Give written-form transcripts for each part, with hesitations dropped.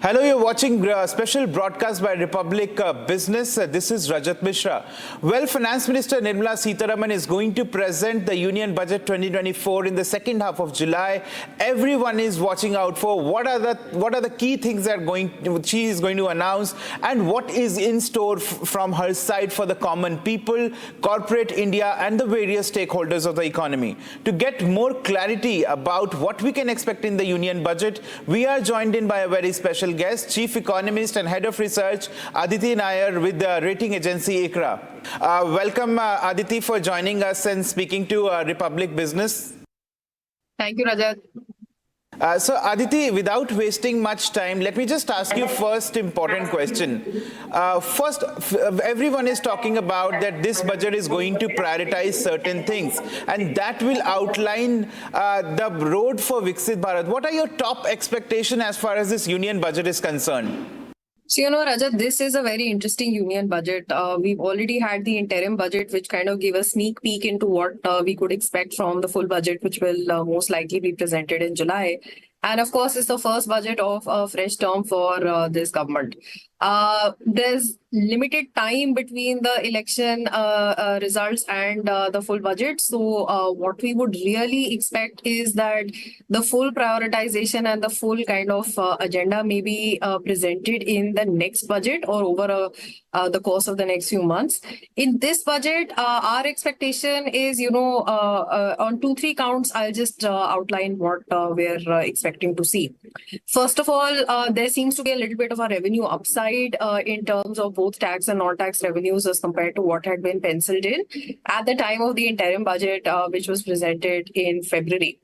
Hello, you're watching a special broadcast by Republic Business. This is Rajat Mishra. Well, Finance Minister Nirmala Sitharaman is going to present the Union Budget 2024 in the second half of July. Everyone is watching out for what are the key things that she is going to announce and what is in store from her side for the common people, corporate India and the various stakeholders of the economy. To get more clarity about what we can expect in the Union Budget, we are joined in by a very special guest, Chief Economist and Head of Research, Aditi Nayar with the rating agency ICRA. Welcome, Aditi, for joining us and speaking to Republic Business. Thank you, Rajat. So, Aditi, without wasting much time, let me just ask you first important question. First, everyone is talking about that this budget is going to prioritize certain things, and that will outline the road for Viksit Bharat. What are your top expectations as far as this union budget is concerned? So, Rajat, this is a very interesting union budget. We've already had the interim budget, which kind of gave a sneak peek into what we could expect from the full budget, which will most likely be presented in July. And of course, it's the first budget of a fresh term for this government. There's limited time between the election results and the full budget. So what we would really expect is that the full prioritization and the full kind of agenda may be presented in the next budget or over the course of the next few months. In this budget, our expectation is, on 2-3 counts, I'll just outline what we're expecting to see. First of all, there seems to be a little bit of a revenue upside in terms of both tax and non-tax revenues as compared to what had been penciled in at the time of the interim budget, which was presented in February.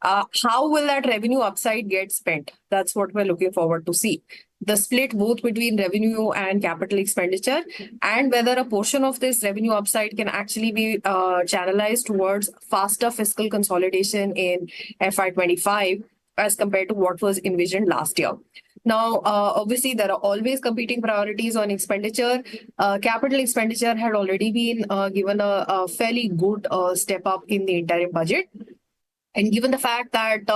How will that revenue upside get spent? That's what we're looking forward to see. The split both between revenue and capital expenditure, and whether a portion of this revenue upside can actually be channelized towards faster fiscal consolidation in FY25 as compared to what was envisioned last year. Now, obviously, there are always competing priorities on expenditure. Capital expenditure had already been given a fairly good step up in the interim budget. And given the fact that,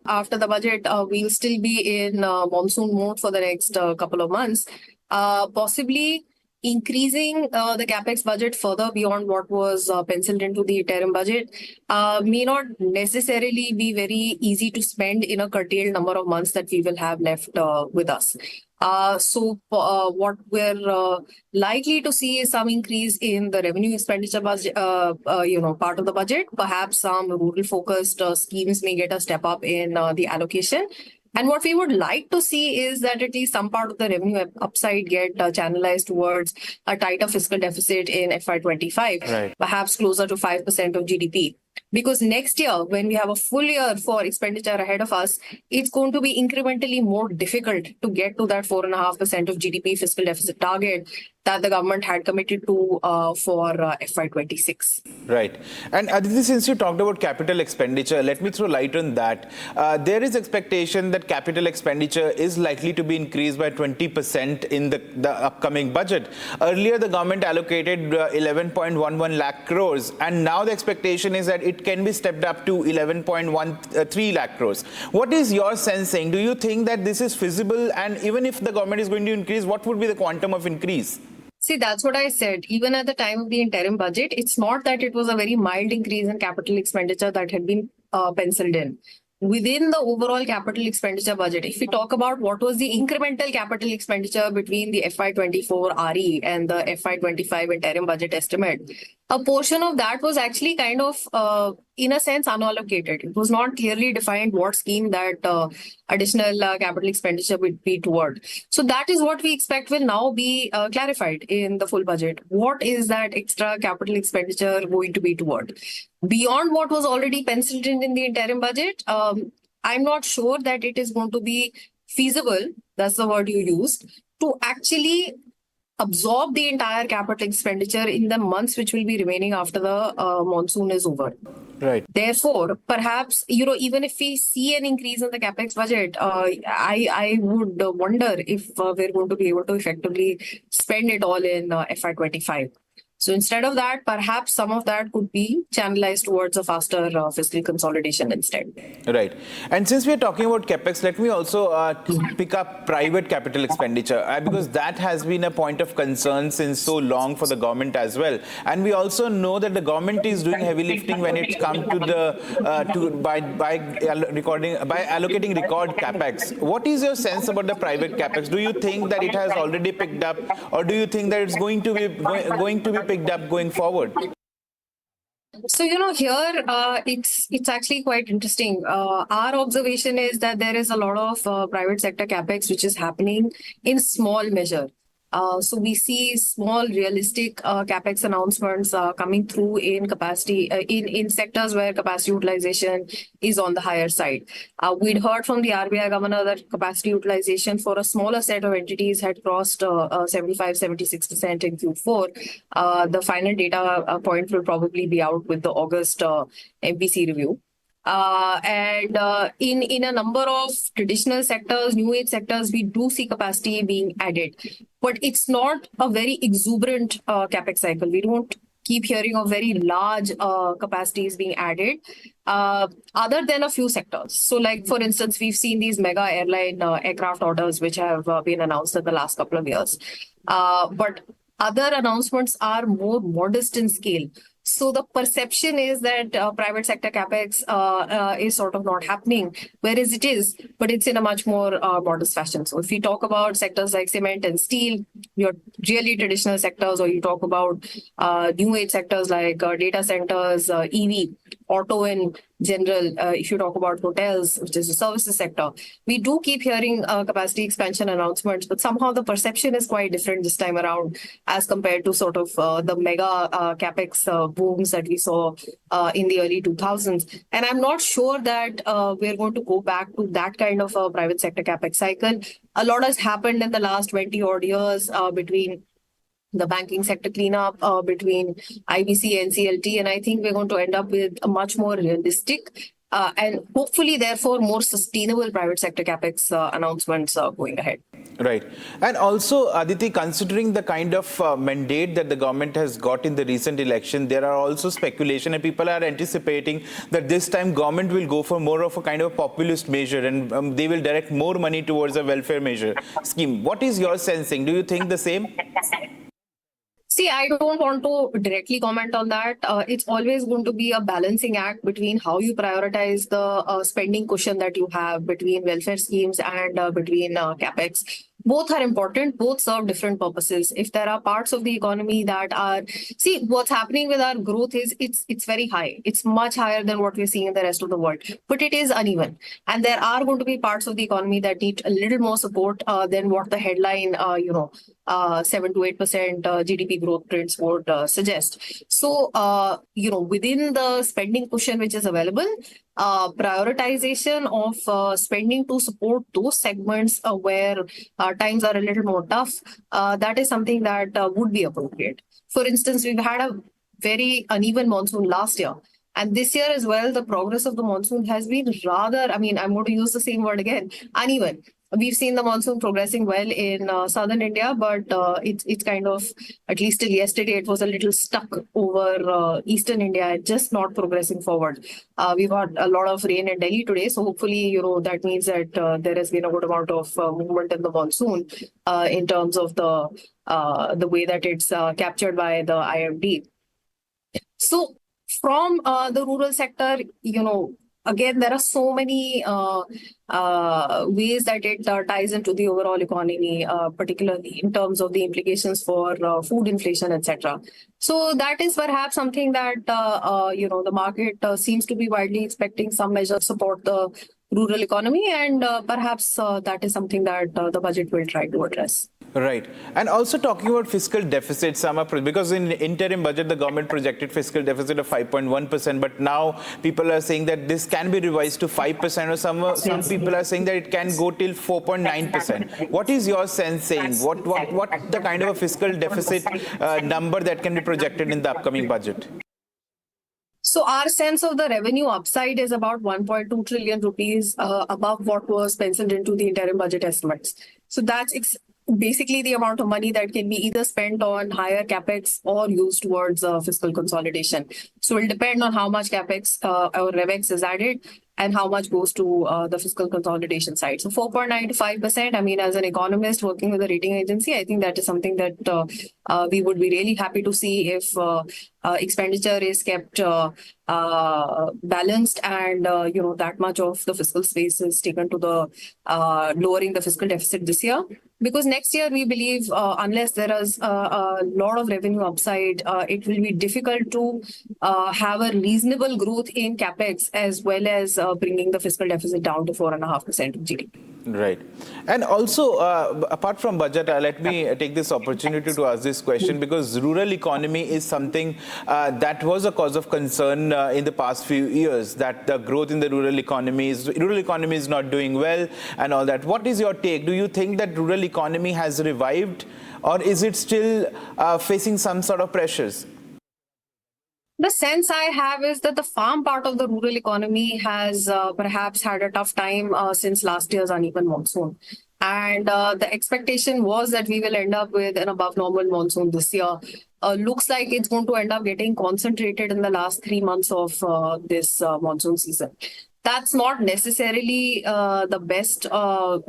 after the budget, we'll still be in monsoon mode for the next couple of months, possibly increasing the capex budget further beyond what was penciled into the interim budget may not necessarily be very easy to spend in a curtailed number of months that we will have left with us. So what we're likely to see is some increase in the revenue expenditure budget, part of the budget. Perhaps some rural-focused schemes may get a step up in the allocation. And what we would like to see is that at least some part of the revenue upside get channelized towards a tighter fiscal deficit in FY25, right, perhaps closer to 5% of GDP. Because next year, when we have a full year for expenditure ahead of us, it's going to be incrementally more difficult to get to that 4.5% of GDP fiscal deficit target that the government had committed to for FY26. Right. And Aditi, since you talked about capital expenditure, let me throw light on that. There is expectation that capital expenditure is likely to be increased by 20% in the upcoming budget. Earlier, the government allocated 11.11 lakh crores, and now the expectation is that it can be stepped up to 11.13 lakh crores. What is your sensing? Do you think that this is feasible? And even if the government is going to increase, what would be the quantum of increase? See, that's what I said. Even at the time of the interim budget, it's not that it was a very mild increase in capital expenditure that had been penciled in. Within the overall capital expenditure budget, if we talk about what was the incremental capital expenditure between the FY24 RE and the FY25 interim budget estimate, a portion of that was actually kind of, in a sense, unallocated. It was not clearly defined what scheme that additional capital expenditure would be toward. So that is what we expect will now be clarified in the full budget. What is that extra capital expenditure going to be toward? Beyond what was already penciled in the interim budget, I'm not sure that it is going to be feasible, that's the word you used, to actually absorb the entire capital expenditure in the months which will be remaining after the monsoon is over. Right. Therefore, perhaps, even if we see an increase in the capex budget, I would wonder if we're going to be able to effectively spend it all in FY25. So instead of that, perhaps some of that could be channelized towards a faster fiscal consolidation instead. Right. And since we are talking about capex, let me also pick up private capital expenditure because that has been a point of concern since so long for the government as well. And we also know that the government is doing heavy lifting when it's come to the by allocating record capex. What is your sense about the private capex? Do you think that it has already picked up, or do you think that it's going to be picked up going forward? So, here it's actually quite interesting. Our observation is that there is a lot of private sector capex which is happening in small measure. So we see small realistic capex announcements coming through in capacity in sectors where capacity utilization is on the higher side. We'd heard from the RBI governor that capacity utilization for a smaller set of entities had crossed 75-76% in Q4. The final data point will probably be out with the August MPC review. In a number of traditional sectors, new age sectors, we do see capacity being added, but it's not a very exuberant capex cycle. We don't keep hearing of very large capacities being added, other than a few sectors. So, like for instance, we've seen these mega airline aircraft orders which have been announced in the last couple of years, but other announcements are more modest in scale. So the perception is that private sector capex is sort of not happening, whereas it is, but it's in a much more modest fashion. So if we talk about sectors like cement and steel, your really traditional sectors, or you talk about new age sectors like data centers, EV, auto in general, if you talk about hotels, which is a services sector, we do keep hearing capacity expansion announcements, but somehow the perception is quite different this time around as compared to sort of the mega capex booms that we saw in the early 2000s. And I'm not sure that we're going to go back to that kind of a private sector capex cycle. A lot has happened in the last 20 odd years between the banking sector cleanup, between IBC and CLT. And I think we're going to end up with a much more realistic and hopefully, therefore, more sustainable private sector capex announcements going ahead. Right. And also, Aditi, considering the kind of mandate that the government has got in the recent election, there are also speculation and people are anticipating that this time government will go for more of a kind of populist measure and they will direct more money towards a welfare measure scheme. What is your sensing? Do you think the same? See, I don't want to directly comment on that. It's always going to be a balancing act between how you prioritize the spending cushion that you have between welfare schemes and between capex. Both are important, both serve different purposes. If there are parts of the economy that are, see, what's happening with our growth is it's very high. It's much higher than what we're seeing in the rest of the world, but it is uneven. And there are going to be parts of the economy that need a little more support than what the headline, 7 to 8% GDP growth prints would suggest. So, within the spending cushion which is available, prioritization of spending to support those segments where times are a little more tough, that is something that would be appropriate. For instance, we've had a very uneven monsoon last year. And this year as well, the progress of the monsoon has been rather, I'm going to use the same word again, uneven. We've seen the monsoon progressing well in southern India, but it's kind of, at least till yesterday, it was a little stuck over eastern India, just not progressing forward. We've got a lot of rain in Delhi today, so hopefully, that means that there has been a good amount of movement in the monsoon in terms of the way that it's captured by the IMD. So from the rural sector, again, there are so many ways that it ties into the overall economy, particularly in terms of the implications for food inflation, etc. So that is perhaps something that, the market seems to be widely expecting some measures to support the rural economy. And perhaps that is something that the budget will try to address. Right. And also talking about fiscal deficit, because in interim budget, the government projected fiscal deficit of 5.1%, but now people are saying that this can be revised to 5%, or some people are saying that it can go till 4.9%. What is your sensing? What the kind of a fiscal deficit number that can be projected in the upcoming budget? So our sense of the revenue upside is about 1.2 trillion rupees above what was penciled into the interim budget estimates. So that's basically the amount of money that can be either spent on higher capex or used towards fiscal consolidation. So it will depend on how much capex or revex is added and how much goes to the fiscal consolidation side. So 4.9 to 5%, I mean, as an economist working with a rating agency, I think that is something that we would be really happy to see if expenditure is kept balanced and, that much of the fiscal space is taken to the lowering the fiscal deficit this year. Because next year, we believe, unless there is a lot of revenue upside, it will be difficult to have a reasonable growth in capex as well as bringing the fiscal deficit down to 4.5% of GDP. Right. And also, apart from budget, let me take this opportunity to ask this question, because rural economy is something that was a cause of concern in the past few years, that the growth in the rural economy is not doing well and all that. What is your take? Do you think that rural economy has revived, or is it still facing some sort of pressures? The sense I have is that the farm part of the rural economy has perhaps had a tough time since last year's uneven monsoon. And the expectation was that we will end up with an above normal monsoon this year. Looks like it's going to end up getting concentrated in the last 3 months of this monsoon season. That's not necessarily the best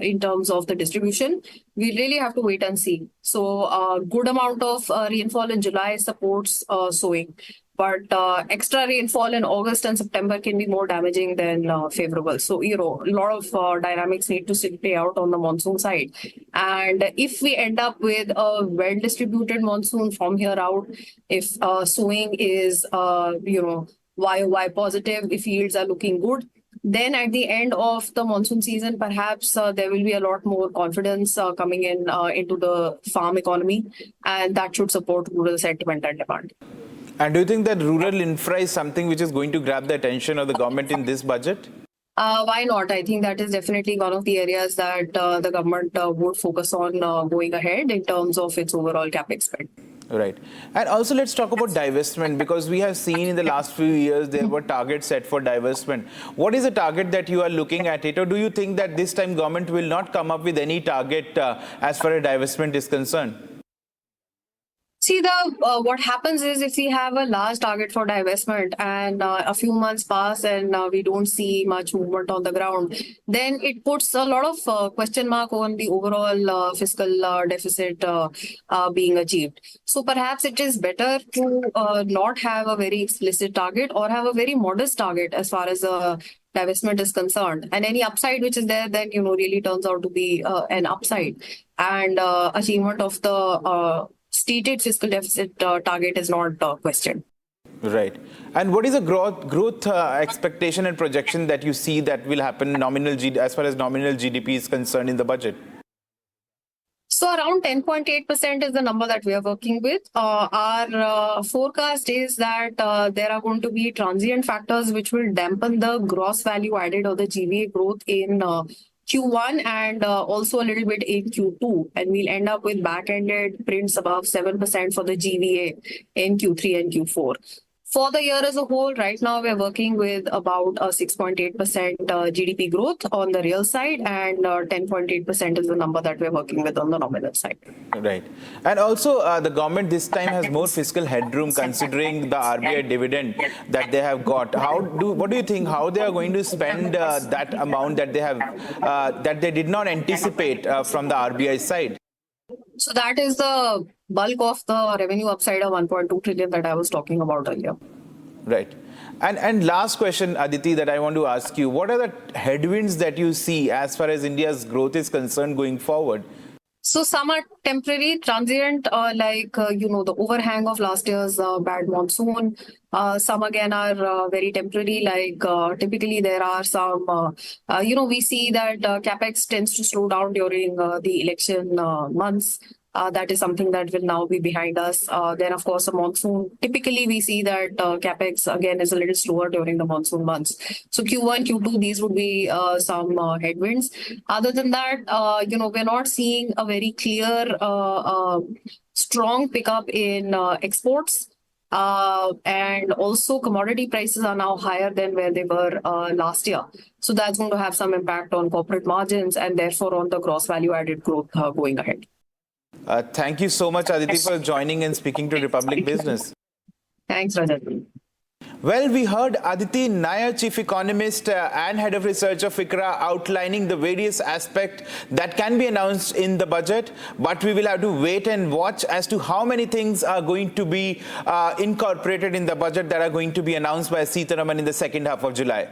in terms of the distribution. We really have to wait and see. So a good amount of rainfall in July supports sowing. But extra rainfall in August and September can be more damaging than favorable. So, a lot of dynamics need to still play out on the monsoon side. And if we end up with a well-distributed monsoon from here out, if sowing is, YOY positive, if yields are looking good, then at the end of the monsoon season, perhaps there will be a lot more confidence coming in into the farm economy, and that should support rural sentiment and demand. And do you think that rural infra is something which is going to grab the attention of the government in this budget? Why not? I think that is definitely one of the areas that the government would focus on going ahead in terms of its overall capex spend. Right. And also let's talk about divestment, because we have seen in the last few years there were targets set for divestment. What is the target that you are looking at it, or do you think that this time government will not come up with any target as far as divestment is concerned? See, what happens is if we have a large target for divestment and a few months pass and we don't see much movement on the ground, then it puts a lot of question mark on the overall fiscal deficit being achieved. So perhaps it is better to not have a very explicit target or have a very modest target as far as divestment is concerned. And any upside which is there then, really turns out to be an upside. And achievement of the stated fiscal deficit target is not questioned. Right. And what is the growth expectation and projection that you see that will happen as far as nominal GDP is concerned in the budget? So around 10.8% is the number that we are working with. Our forecast is that there are going to be transient factors which will dampen the gross value added or the GVA growth in Q1 and also a little bit in Q2, and we'll end up with back-ended prints above 7% for the GVA in Q3 and Q4. For the year as a whole, right now we're working with about a 6.8% GDP growth on the real side, and 10.8% is the number that we're working with on the nominal side. Right. And also the government this time has more fiscal headroom considering the RBI dividend that they have got. What do you think, how they are going to spend that amount that they have, that they did not anticipate from the RBI side? So that is the bulk of the revenue upside of 1.2 trillion that I was talking about earlier. Right. And last question, Aditi, that I want to ask you, what are the headwinds that you see as far as India's growth is concerned going forward? So some are temporary, transient, the overhang of last year's bad monsoon. Some again are very temporary, typically there are some, we see that capex tends to slow down during the election months. That is something that will now be behind us. Then, of course, a monsoon. Typically, we see that capex, again, is a little slower during the monsoon months. So Q1, Q2, these would be some headwinds. Other than that, we're not seeing a very clear, strong pickup in exports. And also commodity prices are now higher than where they were last year. So that's going to have some impact on corporate margins and therefore on the gross value added growth going ahead. Thank you so much, Aditi, for joining and speaking to Republic Business. Thanks, Rajat. Well, we heard Aditi Nayar, Chief Economist and Head of Research of ICRA, outlining the various aspects that can be announced in the budget, but we will have to wait and watch as to how many things are going to be incorporated in the budget that are going to be announced by Sitaraman in the second half of July.